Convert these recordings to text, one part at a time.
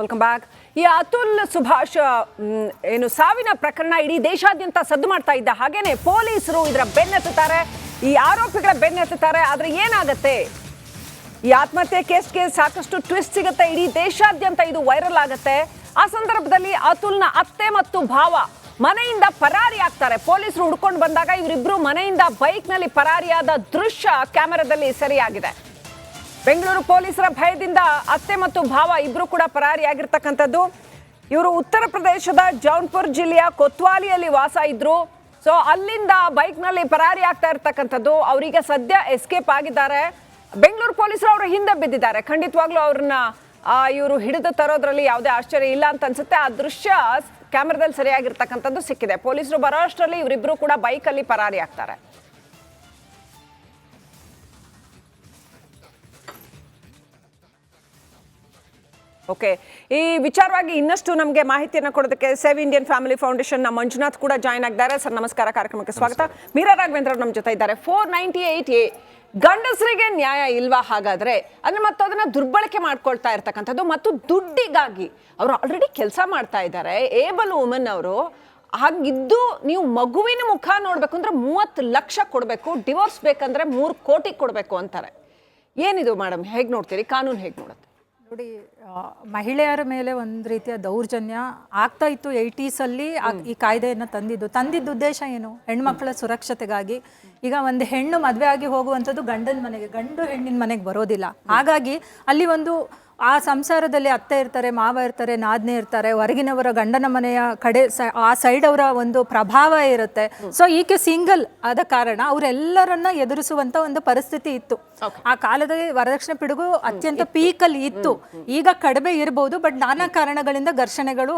Welcome back. ಈ ಅತುಲ್ ಸುಭಾಷ್ ಏನು ಸಾವಿನ ಪ್ರಕರಣ ಇಡೀ ದೇಶಾದ್ಯಂತ ಸದ್ದು ಮಾಡ್ತಾ ಇದ್ದ ಹಾಗೇನೆ ಪೊಲೀಸರು ಇದರ ಬೆನ್ನತ್ತುತ್ತಾರೆ, ಈ ಆರೋಪಿಗಳ ಬೆನ್ನತ್ತುತ್ತಾರೆ. ಆದ್ರೆ ಏನಾಗುತ್ತೆ, ಈ ಆತ್ಮಹತ್ಯೆ ಕೇಸ್ಗೆ ಸಾಕಷ್ಟು ಟ್ವಿಸ್ಟ್ ಸಿಗುತ್ತೆ, ಇಡೀ ದೇಶಾದ್ಯಂತ ಇದು ವೈರಲ್ ಆಗುತ್ತೆ. ಆ ಸಂದರ್ಭದಲ್ಲಿ ಅತುಲ್ನ ಅತ್ತೆ ಮತ್ತು ಭಾವ ಮನೆಯಿಂದ ಪರಾರಿ ಆಗ್ತಾರೆ. ಪೊಲೀಸರು ಹುಡ್ಕೊಂಡು ಬಂದಾಗ ಇವರಿಬ್ರು ಮನೆಯಿಂದ ಬೈಕ್ನಲ್ಲಿ ಪರಾರಿಯಾದ ದೃಶ್ಯ ಕ್ಯಾಮೆರಾದಲ್ಲಿ ಸೆರೆಯಾಗಿದೆ. ಬೆಂಗಳೂರು ಪೊಲೀಸರ ಭಯದಿಂದ ಅತ್ತೆ ಮತ್ತು ಭಾವ ಇಬ್ರು ಕೂಡ ಪರಾರಿಯಾಗಿರ್ತಕ್ಕಂಥದ್ದು. ಇವರು ಉತ್ತರ ಪ್ರದೇಶದ ಜೌನ್ಪುರ್ ಜಿಲ್ಲೆಯ ಕೊತ್ವಾಲಿಯಲ್ಲಿ ವಾಸ ಇದ್ರು. ಸೊ ಅಲ್ಲಿಂದ ಬೈಕ್ನಲ್ಲಿ ಪರಾರಿ ಆಗ್ತಾ ಇರ್ತಕ್ಕಂಥದ್ದು. ಅವರಿಗೆ ಸದ್ಯ ಎಸ್ಕೇಪ್ ಆಗಿದ್ದಾರೆ. ಬೆಂಗಳೂರು ಪೊಲೀಸರು ಅವರ ಹಿಂದೆ ಬಿದ್ದಿದ್ದಾರೆ. ಖಂಡಿತವಾಗ್ಲೂ ಅವ್ರನ್ನ ಇವರು ಹಿಡಿದು ತರೋದ್ರಲ್ಲಿ ಯಾವುದೇ ಆಶ್ಚರ್ಯ ಇಲ್ಲ ಅಂತ ಅನ್ಸುತ್ತೆ. ಆ ದೃಶ್ಯ ಕ್ಯಾಮೆರಾದಲ್ಲಿ ಸರಿಯಾಗಿರ್ತಕ್ಕಂಥದ್ದು ಸಿಕ್ಕಿದೆ. ಪೊಲೀಸರು ಬರೋ ಅಷ್ಟರಲ್ಲಿ ಇವರಿಬ್ರು ಕೂಡ ಬೈಕಲ್ಲಿ ಪರಾರಿ ಆಗ್ತಾರೆ. ಓಕೆ, ಈ ವಿಚಾರವಾಗಿ ಇನ್ನಷ್ಟು ನಮಗೆ ಮಾಹಿತಿಯನ್ನು ಕೊಡೋದಕ್ಕೆ ಸೇವ್ ಇಂಡಿಯನ್ ಫ್ಯಾಮಿಲಿ ಫೌಂಡೇಶನ್ ನ ಮಂಜುನಾಥ್ ಕೂಡ ಜಾಯ್ನ್ ಆಗಿದ್ದಾರೆ. ಸರ್ ನಮಸ್ಕಾರ, ಕಾರ್ಯಕ್ರಮಕ್ಕೆ ಸ್ವಾಗತ. ಮೀರಾ ರಾಘವೇಂದ್ರ ನಮ್ಮ ಜೊತೆ ಇದ್ದಾರೆ. 498A ಗಂಡಸರಿಗೆ ನ್ಯಾಯ ಇಲ್ವಾ ಹಾಗಾದ್ರೆ? ಅಂದ್ರೆ ಮತ್ತು ಅದನ್ನ ದುರ್ಬಳಕೆ ಮಾಡ್ಕೊಳ್ತಾ ಇರ್ತಕ್ಕಂಥದ್ದು ಮತ್ತು ದುಡ್ಡಿಗಾಗಿ ಅವರು ಆಲ್ರೆಡಿ ಕೆಲಸ ಮಾಡ್ತಾ ಇದ್ದಾರೆ, ಏಬಲ್ ವುಮನ್ ಅವರು. ಹಾಗಿದ್ದು ನೀವು ಮಗುವಿನ ಮುಖ ನೋಡ್ಬೇಕು ಅಂದ್ರೆ 30 ಲಕ್ಷ ಕೊಡಬೇಕು, ಡಿವೋರ್ಸ್ ಬೇಕಂದ್ರೆ 3 ಕೋಟಿ ಕೊಡಬೇಕು ಅಂತಾರೆ. ಏನಿದು ಮೇಡಮ್, ಹೇಗೆ ನೋಡ್ತೀರಿ? ಕಾನೂನು ಹೇಗೆ ನೋಡುತ್ತೆ? ನೋಡಿ, ಮಹಿಳೆಯರ ಮೇಲೆ ಒಂದು ರೀತಿಯ ದೌರ್ಜನ್ಯ ಆಗ್ತಾ ಇತ್ತು 80s ಅಲ್ಲಿ. ಈ ಕಾಯ್ದೆಯನ್ನು ತಂದಿದ್ದ ಉದ್ದೇಶ ಏನು? ಹೆಣ್ಮಕ್ಳ ಸುರಕ್ಷತೆಗಾಗಿ. ಈಗ ಒಂದು ಹೆಣ್ಣು ಮದುವೆ ಆಗಿ ಹೋಗುವಂಥದ್ದು ಗಂಡನ ಮನೆಗೆ, ಗಂಡು ಹೆಣ್ಣಿನ ಮನೆಗೆ ಬರೋದಿಲ್ಲ. ಹಾಗಾಗಿ ಅಲ್ಲಿ ಒಂದು ಆ ಸಂಸಾರದಲ್ಲಿ ಅತ್ತೆ ಇರ್ತಾರೆ, ಮಾವ ಇರ್ತಾರೆ, ನಾದ್ನೆ ಇರ್ತಾರೆ, ಹೊರಗಿನವರ ಗಂಡನ ಮನೆಯ ಕಡೆ ಆ ಸೈಡ್ ಅವರ ಒಂದು ಪ್ರಭಾವ ಇರುತ್ತೆ. ಸೊ ಈಕೆ ಸಿಂಗಲ್ ಆದ ಕಾರಣ ಅವರೆಲ್ಲರನ್ನ ಎದುರಿಸುವಂತ ಒಂದು ಪರಿಸ್ಥಿತಿ ಇತ್ತು. ಆ ಕಾಲದಲ್ಲಿ ವರದಕ್ಷಿಣೆ ಪಿಡುಗು ಅತ್ಯಂತ ಪೀಕಲ್ಲಿ ಇತ್ತು. ಈಗ ಕಡಿಮೆ ಇರಬಹುದು, ಬಟ್ ನಾನಾ ಕಾರಣಗಳಿಂದ ಘರ್ಷಣೆಗಳು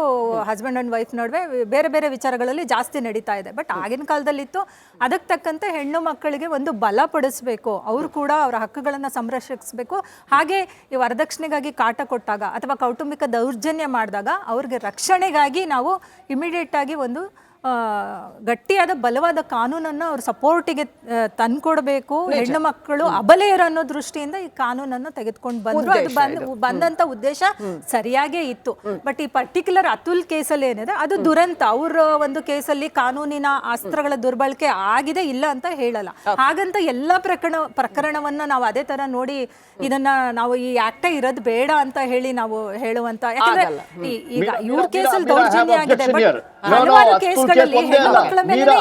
ಹಸ್ಬೆಂಡ್ ಅಂಡ್ ವೈಫ್ ನಡುವೆ ಬೇರೆ ಬೇರೆ ವಿಚಾರಗಳಲ್ಲಿ ಜಾಸ್ತಿ ನಡೀತಾ ಇದೆ. ಬಟ್ ಆಗಿನ ಕಾಲದಲ್ಲಿ ಇತ್ತು. ಅದಕ್ಕೆ ತಕ್ಕಂತೆ ಹೆಣ್ಣು ಮಕ್ಕಳಿಗೆ ಒಂದು ಬಲ ಪಡಿಸ್ಬೇಕು, ಅವರು ಕೂಡ ಅವರ ಹಕ್ಕುಗಳನ್ನು ಸಂರಕ್ಷಿಸಬೇಕು. ಹಾಗೆ ಈ ವರದಕ್ಷಿಣೆಗಾಗಿ ಕಾಟ ಕೊಟ್ಟಾಗ ಅಥವಾ ಕೌಟುಂಬಿಕ ದೌರ್ಜನ್ಯ ಮಾಡಿದಾಗ ಅವ್ರಿಗೆ ರಕ್ಷಣೆಗಾಗಿ ನಾವು ಇಮಿಡಿಯೇಟ್ ಆಗಿ ಒಂದು ಗಟ್ಟಿಯಾದ ಬಲವಾದ ಕಾನೂನನ್ನು ಅವ್ರ ಸಪೋರ್ಟಿಗೆ ತಂದ್ಕೊಡ್ಬೇಕು. ಹೆಣ್ಣು ಮಕ್ಕಳು ಅಬಲೆಯರು ಅನ್ನೋ ದೃಷ್ಟಿಯಿಂದ ಈ ಕಾನೂನನ್ನು ತೆಗೆದುಕೊಂಡು ಬಂದ್ರು. ಅದು ಬಂದಂತ ಉದ್ದೇಶ ಸರಿಯಾಗೇ ಇತ್ತು. ಬಟ್ ಈ ಪರ್ಟಿಕ್ಯುಲರ್ ಅತುಲ್ ಕೇಸಲ್ಲಿ ಏನಿದೆ ಅದು ದುರಂತ. ಅವ್ರ ಒಂದು ಕೇಸಲ್ಲಿ ಕಾನೂನಿನ ಅಸ್ತ್ರಗಳ ದುರ್ಬಳಕೆ ಆಗಿದೆ, ಇಲ್ಲ ಅಂತ ಹೇಳಲ್ಲ. ಹಾಗಂತ ಎಲ್ಲಾ ಪ್ರಕರಣವನ್ನ ನಾವು ಅದೇ ತರ ನೋಡಿ ಇದನ್ನ ನಾವು ಈ ಆಕ್ಟೇ ಇರೋದು ಬೇಡ ಅಂತ ಹೇಳಿ ನಾವು ಹೇಳುವಂತ, ಯಾಕಂದ್ರೆ ಈಗ ಇವ್ರ ಕೇಸಲ್ಲಿ ದೌರ್ಜನ್ಯ ಆಗಿದೆ. ಬಟ್ ಹಲವಾರು ಕೇಸ್ಗಳಲ್ಲಿ ಹೆಣ್ಣು ಮಕ್ಕಳ ಮೇಲೆ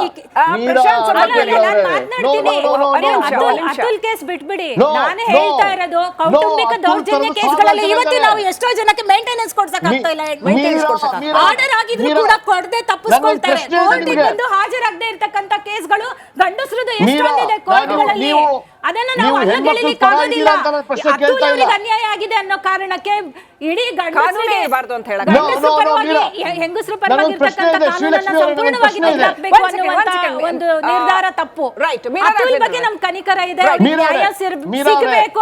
ಅತುಲ್ ಕೇಸ್ ಬಿಟ್ಬಿಡಿ, ನಾನೇ ಹೇಳ್ತಾ ಇರೋದು ಕೌಟುಂಬಿಕ ದೌರ್ಜನ್ಯ ಕೇಸ್ಗಳಲ್ಲಿ ಇವತ್ತು ನಾವು ಎಷ್ಟೋ ಜನಕ್ಕೆ ಮೇಂಟೆನೆನ್ಸ್ ಕೊಡ್ಸಕ್ ಆಗ್ತಾ ಇಲ್ಲ. ಆರ್ಡರ್ ಆಗಿದ್ರು ಕೂಡ ಕೊಡದೆ ತಪ್ಪಿಸ್ಕೊಳ್ತಾರೆ. ಕೋರ್ಟಿಗೆ ಬಂದು ಹಾಜರಾಗದೆ ಇರ್ತಕ್ಕಂಥ ಕೇಸ್ಗಳು ಗಂಡಸರದು ಎಷ್ಟೊಂದಿದೆ ಕೋರ್ಟ್ಗಳಲ್ಲಿ. ಅದನ್ನ ನಾವು ಅಲ್ಲಗೆಳಿಲಿಕ್ಕಾಗೋದಿಲ್ಲ. ಅತುಲ್ ಅವರಿಗೆ ಅನ್ಯಾಯ ಆಗಿದೆ ಅನ್ನೋ ಕಾರಣಕ್ಕೆ ಇಡೀ ಹೆಂಗಸರು ಪರವಾಗಿರ್ತಕ್ಕಂಥ ಕಾನೂನನ್ನ ಸಂಪೂರ್ಣವಾಗಿ ತೆಗೆದುಹಾಕಬೇಕು ಅನ್ನುವಂತ ಒಂದು ನಿರ್ಧಾರ ತಪ್ಪು. ಅತುಲ್ ಬಗ್ಗೆ ನಮ್ ಕನಿಕರ ಇದೆ, ನ್ಯಾಯ ಸಿಗಬೇಕು.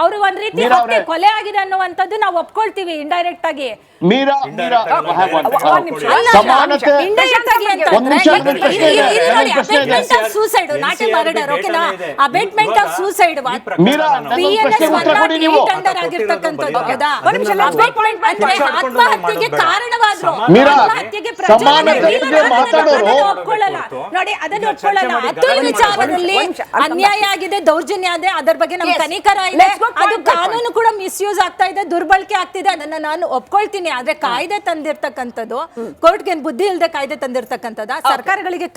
ಅವರು ಒಂದ್ ರೀತಿ ಕೊಲೆ ಆಗಿದೆ ಅನ್ನುವಂಥದ್ದು ನಾವು ಒಪ್ಕೊಳ್ತೀವಿ ಇಂಡೈರೆಕ್ಟ್ ಆಗಿ. ಸೂಸೈಡ್ ನಾಟ್ ಎ ಮರ್ಡರ್, ಓಕೆನಾ? ಅಬೇಟ್ಮೆಂಟ್ ಆಫ್ ಸೂಸೈಡ್ ಟೆಂಡರ್ ಆಗಿರ್ತಕ್ಕಂಥದ್ದು. ಹೌದಾ? ಆತ್ಮಹತ್ಯೆಗೆ ಕಾರಣವಾದ್ರು, ಆತ್ಮಹತ್ಯೆಗೆ ಒಪ್ಕೊಳ್ಳಲ್ಲ. ನೋಡಿ, ಅದನ್ನು ಒಪ್ಕೊಳ್ಳಲ್ಲ. ಅತುಲ್ ವಿಚಾರದಲ್ಲಿ ಅನ್ಯಾಯ ಆಗಿದೆ, ದೌರ್ಜನ್ಯ ಆಗಿದೆ, ಅದರ ಬಗ್ಗೆ ನಮ್ ಕನಿಕರ ಇದೆ. ಅದು ಕಾನೂನು ಕೂಡ ಮಿಸ್ಯೂಸ್ ಆಗ್ತಾ ಇದೆ, ದುರ್ಬಳಕೆ ಆಗ್ತಿದೆ, ಅದನ್ನ ನಾನು ಒಪ್ಕೊಳ್ತೀನಿ. ಆದ್ರೆ ಕಾಯ್ದೆ ತಂದಿರ್ತಕ್ಕಂಥದ್ದು, ಕೋರ್ಟ್ಗೆ ಬುದ್ಧಿ ಇಲ್ಲದೆ ಕಾಯ್ದೆ ತಂದಿರ್ತಕ್ಕಂಥದ್ದು, ಸರ್ಕಾರಗಳಿಗೆ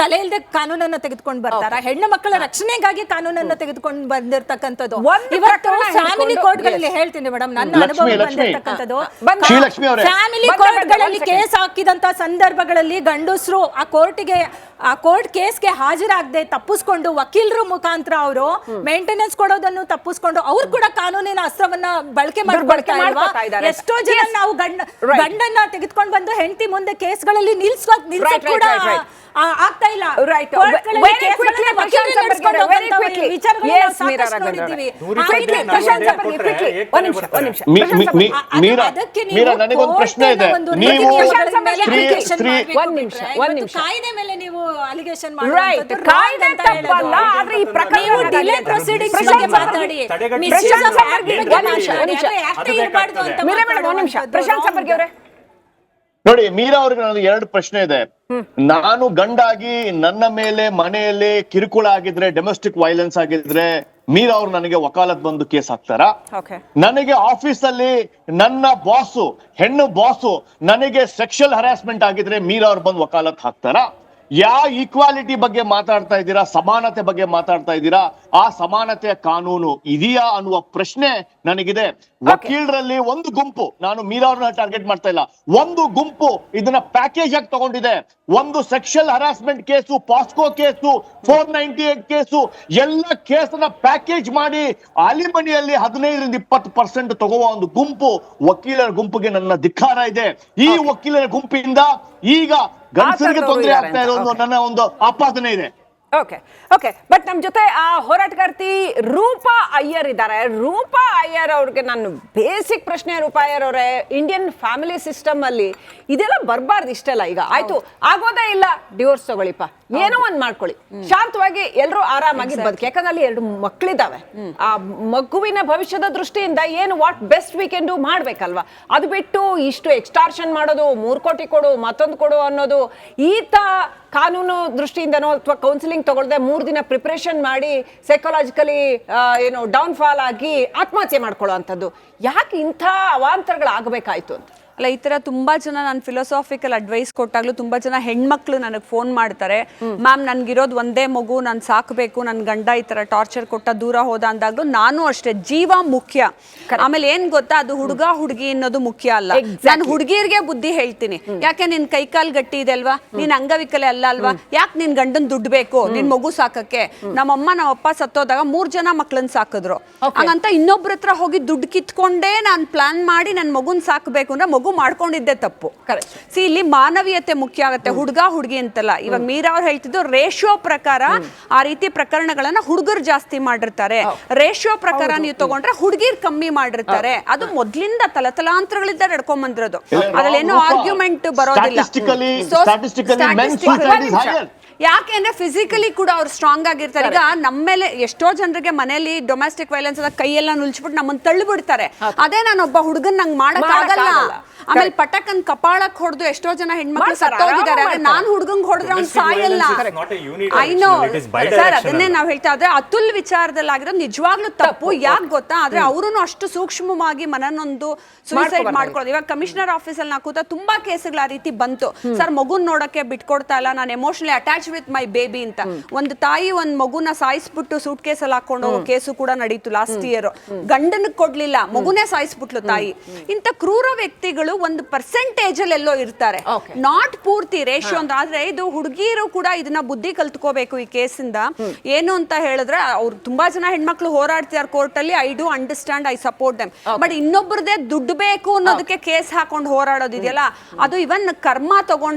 ತಲೆ ಇಲ್ಲದೆ ಕಾನೂನನ್ನ ತೆಗೆದುಕೊಂಡು ಬರ್ತಾರ. ಹೆಣ್ಣು ಮಕ್ಕಳ ರಕ್ಷಣೆಗಾಗಿ ಕಾನೂನನ್ನ ತೆಗೆದುಕೊಂಡು ಬಂದಿರ್ತಕ್ಕಂಥದ್ದು. ಇವತ್ತು ಫ್ಯಾಮಿಲಿ ಕೋರ್ಟ್ಗಳಲ್ಲಿ ಹೇಳ್ತೀನಿ ಮೇಡಮ್, ನನ್ನ ಅನುಭವ ಬಂದಿರ್ತಕ್ಕಂಥದ್ದು, ಫ್ಯಾಮಿಲಿ ಕೋರ್ಟ್ಗಳಲ್ಲಿ ಕೇಸ್ ಹಾಕಿದಂತ ಸಂದರ್ಭಗಳಲ್ಲಿ ಗಂಡಸರು ಆ ಕೋರ್ಟ್ ಕೇಸ್ಗೆ ಹಾಜರಾಗದೆ ತಪ್ಪಿಸ್ಕೊಂಡು ವಕೀಲರು ಮುಖಾಂತರ ಅವರು ಮೇಂಟೆನೆನ್ಸ್ ಕೊಡೋದನ್ನು ತಪ್ಪಿಸ್ಕೊಂಡು ಅವ್ರು ಕೂಡ ಕಾನೂನಿನ ಅಸ್ತ್ರವನ್ನ ಬಳಕೆ ಮಾಡ್ಕೊಳ್ತಾ ಇದ್ದಾರೆ. ಎಷ್ಟೋ ಜನ ನಾವು ಗಂಡನ್ನ ತೆಗೆದುಕೊಂಡು ಬಂದು ಹೆಂಡತಿ ಮುಂದೆ ಕೇಸ್ಗಳಲ್ಲಿ ನಿಲ್ಸಕ್ ಕೂಡ ಆಗ್ತಾ ಇಲ್ಲ. Right. ಕೋರ್ಟ್ಗಳಲ್ಲಿ Very ಕೇಸ್ಗಳನ್ನ quickly, ವಕೀಲರು ಪ್ರಶಾಂತ್ ನಡೆಸ್ಕೊಂಡು ಬರ್ಗೆ, very ಹೋಗುವಂತ quickly. ವಿಚಾರಗಳನ್ನ Yes, ನಾವು ಸಾಕಷ್ಟು ಮೀರಾ ರಾಘವೇಂದ್ರ ನೋಡಿದ್ದೀವಿ. quickly, Prashant Barge, quickly. ಒಂದ್ ನಿಮಿಷ. ಅದಕ್ಕೆ ಮೀರಾ, ನನಗೊಂದು ಪ್ರಶ್ನೆ ಇದೆ. ನೀವು ಒಂದ್ ನಿಮಿಷ. ಕಾಯ್ದೆ ಮೇಲೆ ನೀವು ಅಲಿಗೇಷನ್ Right. ಕಾಯ್ದೆ ತಪ್ಪಲ್ಲ, ಆದ್ರೆ ಈ ಪ್ರಕರಣ ಡಿಲೇ ಪ್ರೊಸೀಡಿಂಗ್ಸ್ ಬಗ್ಗೆ ಮಾತಾಡಿ. ಪ್ರಶಾಂತ್ ಬರ್ಗೆ, ಒಂದ್ ನಿಮಿಷ. ಮೀರಾ ಮೇಡಮ್, ಒಂದ್ ನಿಮಿಷ. ಪ್ರಶಾಂತ್ ಬರ್ಗೆ ಅವರೇ, ನೋಡಿ, ಮೀರಾ ಅವ್ರಿಗೆ ನನಗೆ 2 ಪ್ರಶ್ನೆ ಇದೆ. ನಾನು ಗಂಡಾಗಿ ನನ್ನ ಮೇಲೆ ಮನೆಯಲ್ಲಿ ಕಿರುಕುಳ ಆಗಿದ್ರೆ, ಡೊಮೆಸ್ಟಿಕ್ ವೈಲೆನ್ಸ್ ಆಗಿದ್ರೆ, ಮೀರಾ ಅವ್ರು ನನಗೆ ವಕಾಲತ್ ಬಂದು ಕೇಸ್ ಹಾಕ್ತಾರಾ? ನನಗೆ ಆಫೀಸ್ ಅಲ್ಲಿ ನನ್ನ ಬಾಸು, ಹೆಣ್ಣು ಬಾಸು ನನಗೆ ಸೆಕ್ಷುಯಲ್ ಹರಾಸ್ಮೆಂಟ್ ಆಗಿದ್ರೆ ಮೀರಾ ಅವ್ರು ಬಂದು ವಕಾಲತ್ ಹಾಕ್ತಾರಾ? ಈಕ್ವಾಲಿಟಿ ಬಗ್ಗೆ ಮಾತಾಡ್ತಾ ಇದ್ದೀರಾ, ಸಮಾನತೆ ಬಗ್ಗೆ ಮಾತಾಡ್ತಾ ಇದ್ದೀರಾ, ಆ ಸಮಾನತೆಯ ಕಾನೂನು ಇದೆಯಾ ಅನ್ನುವ ಪ್ರಶ್ನೆ ನನಗಿದೆ. ವಕೀಲರಲ್ಲಿ ಒಂದು ಗುಂಪು, ನಾನು ಮೀರಾ ಅವ್ರನ್ನ ಟಾರ್ಗೆಟ್ ಮಾಡ್ತಾ ಇಲ್ಲ, ಒಂದು ಗುಂಪು ಇದನ್ನ ಪ್ಯಾಕೇಜ್ ಆಗಿ ತಗೊಂಡಿದೆ. ಒಂದು sexual harassment case, POCSO case, 498 case, ಎಲ್ಲ ಕೇಸನ್ನ ಪ್ಯಾಕೇಜ್ ಮಾಡಿ ಆಲಿಮನಿಯಲ್ಲಿ 15-20% ತಗೋವ ಒಂದು ಗುಂಪು, ವಕೀಲರ ಗುಂಪಿಗೆ ನನ್ನ ಧಿಕ್ಕಾರ ಇದೆ. ಈ ವಕೀಲರ ಗುಂಪಿಂದ ಈಗ ಗಂಡಸರಿಗೆ ತೊಂದರೆ ಆಗ್ತಾ ಇರೋದು ನನ್ನ ಒಂದು ಆಪಾದನೆ ಇದೆ. ಓಕೆ ಬಟ್ ನಮ್ ಜೊತೆ ಆ ಹೋರಾಟಗಾರ್ತಿ ರೂಪಾ ಅಯ್ಯರ್ ಇದ್ದಾರೆ. ರೂಪಾ ಅಯ್ಯರ್ ಅವ್ರಿಗೆ ನಾನು ಬೇಸಿಕ್ ಪ್ರಶ್ನೆ, ರೂಪಾ ಅಯ್ಯರ್ ಅವರೇ, ಇಂಡಿಯನ್ ಫ್ಯಾಮಿಲಿ ಸಿಸ್ಟಮ್ ಅಲ್ಲಿ ಇದೆಲ್ಲ ಬರಬಾರ್ದು ಇಷ್ಟೆಲ್ಲ. ಈಗ ಆಯ್ತು, ಆಗೋದೇ ಇಲ್ಲ, ಡಿವೋರ್ಸ್ ತಗೊಳ್ಳಿಪ್ಪ, ಏನೋ ಒಂದ್ ಮಾಡ್ಕೊಳ್ಳಿ, ಶಾಂತವಾಗಿ ಎಲ್ಲರೂ ಆರಾಮಾಗಿ ಬದುಕಿ. ಯಾಕಂದ್ರೆ ಅಲ್ಲಿ 2 ಮಕ್ಕಳಿದಾವೆ. ಆ ಮಗುವಿನ ಭವಿಷ್ಯದ ದೃಷ್ಟಿಯಿಂದ ಏನು what best we can do ಮಾಡ್ಬೇಕಲ್ವಾ? ಅದು ಬಿಟ್ಟು ಇಷ್ಟು ಎಕ್ಸ್ಟಾರ್ಷನ್ ಮಾಡೋದು, 3 ಕೋಟಿ ಕೊಡು, ಮತ್ತೊಂದು ಕೊಡು ಅನ್ನೋದು, ಈತ ಕಾನೂನು ದೃಷ್ಟಿಯಿಂದನೋ ಅಥವಾ ಕೌನ್ಸಿಲಿಂಗ್ ತಗೊಳ್ದೆ 3 ದಿನ ಪ್ರಿಪರೇಷನ್ ಮಾಡಿ ಸೈಕಾಲಜಿಕಲಿ ಏನು ಡೌನ್ ಫಾಲ್ ಆಗಿ ಆತ್ಮಹತ್ಯೆ ಮಾಡ್ಕೊಳ್ಳೋ ಅಂಥದ್ದು, ಯಾಕೆ ಇಂಥ ಅವಾಂತರಗಳಾಗಬೇಕಾಯ್ತು ಅಂತ? ಅಲ್ಲ, ಈ ತರ ತುಂಬಾ ಜನ ನಾನು ಫಿಲಾಸಾಫಿಕಲ್ ಅಡ್ವೈಸ್ ಕೊಟ್ಟಾಗ್ಲೂ ತುಂಬಾ ಜನ ಹೆಣ್ಮಕ್ಳು ನನಗೆ ಫೋನ್ ಮಾಡ್ತಾರೆ, ಮ್ಯಾಮ್ ನನ್ಗಿರೋದು ಒಂದೇ ಮಗು, ನಾನು ಸಾಕಬೇಕು, ನನ್ ಗಂಡ ಈ ತರ ಟಾರ್ಚರ್ ಕೊಟ್ಟ ದೂರ ಹೋದ ಅಂದಾಗ್ಲೂ ನಾನು ಅಷ್ಟೇ, ಜೀವ ಮುಖ್ಯ. ಆಮೇಲೆ ಏನ್ ಗೊತ್ತಾ, ಅದು ಹುಡುಗ ಹುಡುಗಿ ಅನ್ನೋದು ಮುಖ್ಯ ಅಲ್ಲ. ನಾನು ಹುಡುಗಿಯರಿಗೆ ಬುದ್ಧಿ ಹೇಳ್ತೀನಿ, ಯಾಕೆ ನಿನ್ ಕೈಕಾಲ್ ಗಟ್ಟಿ ಇದೆ ಅಲ್ವಾ, ನೀನ್ ಅಂಗವಿಕಲೆ ಅಲ್ಲ ಅಲ್ವಾ, ಯಾಕೆ ನಿನ್ ಗಂಡನ್ ದುಡ್ಡು ಬೇಕು ನಿನ್ ಮಗು ಸಾಕಕ್ಕೆ? ನಮ್ಮಮ್ಮ ನಮ್ಮಪ್ಪ ಸತ್ತೋದಾಗ 3 ಜನ ಮಕ್ಳನ್ನ ಸಾಕಿದ್ರು. ಹಂಗಂತ ಇನ್ನೊಬ್ರ ಹತ್ರ ಹೋಗಿ ದುಡ್ಡು ಕಿತ್ಕೊಂಡೇ ನಾನ್ ಪ್ಲಾನ್ ಮಾಡಿ ನನ್ ಮಗುನ್ ಸಾಕಬೇಕು ಅಂದ್ರೆ ಮಗು ಮಾಡ್ಕೊಂಡಿದ್ದೆ ತಪ್ಪು. ಸಿ, ಇಲ್ಲಿ ಮಾನವೀಯತೆ ಮುಖ್ಯ ಆಗುತ್ತೆ, ಹುಡುಗ ಹುಡುಗಿ ಅಂತಲ್ಲ. ಇವಾಗ ಮೀರಾ ಅವ್ರು ಹೇಳ್ತಿದ್ದು ರೇಷಿಯೋ ಪ್ರಕಾರ ಆ ರೀತಿ ಪ್ರಕರಣಗಳನ್ನ ಹುಡುಗರು ಜಾಸ್ತಿ ಮಾಡಿರ್ತಾರೆ, ರೇಷಿಯೋ ಪ್ರಕಾರ ನೀವು ತಗೊಂಡ್ರೆ ಹುಡುಗಿರ್ ಕಮ್ಮಿ ಮಾಡಿರ್ತಾರೆ. ಅದು ಮೊದ್ಲಿಂದ ತಲತಲಾಂತರಗಳಿಂದ ನಡ್ಕೊಂಡ್ ಬಂದಿರೋದು, ಅದ್ರಲ್ಲಿ ಏನೋ ಆರ್ಗ್ಯುಮೆಂಟ್ ಬರೋದಿಲ್ಲ. ಯಾಕೆ ಅಂದ್ರೆ ಫಿಸಿಕಲಿ ಕೂಡ ಅವ್ರು ಸ್ಟ್ರಾಂಗ್ ಆಗಿರ್ತಾರೆ. ಈಗ ನಮ್ಮೇಲೆ ಎಷ್ಟೋ ಜನರಿಗೆ ಮನೆಯಲ್ಲಿ ಡೊಮೆಸ್ಟಿಕ್ ವೈಲೆನ್ಸ್ ಅದ ಕೈಯೆಲ್ಲ ನುಲ್ಸ್ಬಿಟ್ಟು ನಮ್ಮನ್ನ ತಳ್ಳಿಬಿಡ್ತಾರೆ. ಅದೇ ನಾನೊಬ್ಬ ಹುಡುಗನ್ ನಂಗೆ ಮಾಡಕ್ ಆಗಲ್ಲ. ಆಮೇಲೆ ಪಟಕನ್ ಕಪಾಳಕ್ ಹೊಡೆದು ಎಷ್ಟೋ ಜನ ಹೆಣ್ಮಕ್ಳು ಸತ್ತೋಗಿದ್ದಾರೆ. ಆದ್ರೆ ನಾನ್ ಹುಡುಗಂಗ್ ಹೊಡೆದ್ರೆ ಅವ್ನು ಸಾಯಲ್ಲ. ಐನೋ ಸರ್, ಅದನ್ನೇ ನಾವ್ ಹೇಳ್ತಾ ಇದ್ರೆ ಅತುಲ್ ವಿಚಾರದಲ್ಲಿ ಆಗಿರೋದು ನಿಜವಾಗ್ಲೂ ತಪ್ಪು. ಯಾಕೆ ಗೊತ್ತಾ, ಆದ್ರೆ ಅವ್ರು ಅಷ್ಟು ಸೂಕ್ಷ್ಮವಾಗಿ ಮನನೊಂದು ಸುಸೈಡ್ ಮಾಡ್ಕೊಳ್ಳೋದು. ಇವಾಗ ಕಮಿಷನರ್ ಆಫೀಸ್ ಅಲ್ಲಿ ನಾ ಕೂತ ತುಂಬಾ ಕೇಸ್ಗಳು ಆ ರೀತಿ ಬಂತು. ಸರ್, ಮಗುನ್ ನೋಡಕ್ಕೆ ಬಿಟ್ಕೊಡ್ತಾ ಇಲ್ಲ, ನಾನು emotionally attach with my baby ಅಂತ. ಒಂದು ತಾಯಿ ಒಂದ್ ಮಗುನ ಸಾಯಿಸ್ಬಿಟ್ಟು ಸೂಟ್ ಕೇಸ್ ಅಲ್ಲಿ ಹಾಕೊಂಡು ಹೋಗೋ ಕೇಸು ಕೂಡ ನಡೀತು ಲಾಸ್ಟ್ ಇಯರ್. ಗಂಡನ್ ಕೊಡ್ಲಿಲ್ಲ, ಮಗುನೇ ಸಾಯಿಸ್ಬಿಟ್ಲು ತಾಯಿ. ಇಂತ ಕ್ರೂರ ವ್ಯಕ್ತಿಗಳು ಒಂದು ಪರ್ಸೆಂಟೇಜ್ ಅಲ್ಲಿ ಎಲ್ಲೋ ಇರ್ತಾರೆ, ನಾಟ್ ಪೂರ್ತಿ ರೇಷಿಯೋ ಅಂತ. ಆದ್ರೆ ಇದು ಹುಡುಗಿರು ಕೂಡ ಇದನ್ನ ಬುದ್ಧಿ ಕಲ್ತ್ಕೋಬೇಕು ಈ ಕೇಸಿಂದ. ಏನು ಅಂತ ಹೇಳಿದ್ರೆ, ಅವ್ರು ತುಂಬಾ ಜನ ಹೆಣ್ಮಕ್ಳು ಹೋರಾಡ್ತಿದ್ದಾರೆ ಕೋರ್ಟ್ ಅಲ್ಲಿ, I do understand, I support them. But ಇನ್ನೊಬ್ಬರದೇ ದುಡ್ಡು ಬೇಕು ಅನ್ನೋದಕ್ಕೆ ಕೇಸ್ ಹಾಕೊಂಡು ಹೋರಾಡೋದಿದೆಯಲ್ಲ, ಅದು ಇವನ್ ಕರ್ಮ ತಗೊಂಡ